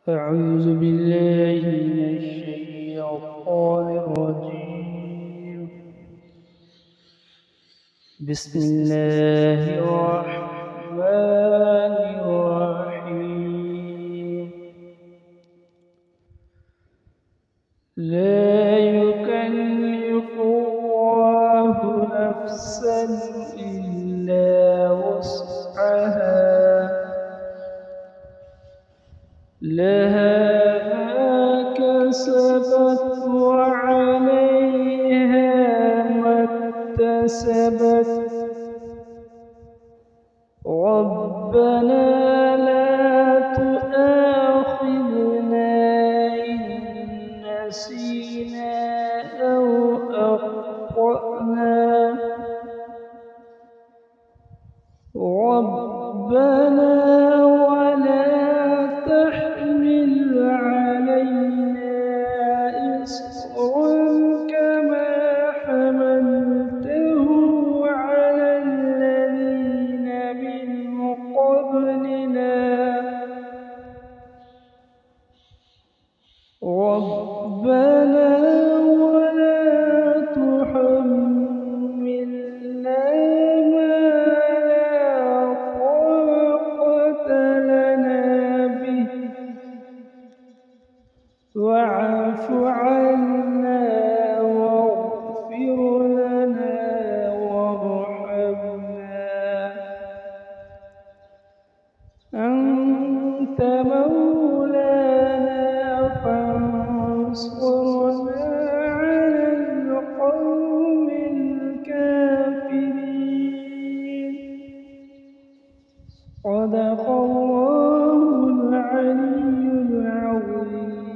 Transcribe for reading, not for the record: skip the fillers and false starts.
أعوذ بالله من الشيطان الرجيم. بسم الله الرحمن الرحيم. لا يكلف الله نفسا إلا وسعها، لها ما كسبت وعليها ما اكتسبت. ربنا لا تؤاخذنا إن نسينا أو أخطأنا. ربنا ولا تحمل علينا إصرا كما حملته على الذين من قبلنا. ربنا ولا تحملنا ما لا طاقة لنا به، واعف عنا واغفر لنا وارحمنا. أنت مولانا فانصرنا على القوم الكافرين. صدق الله العلي العظيم.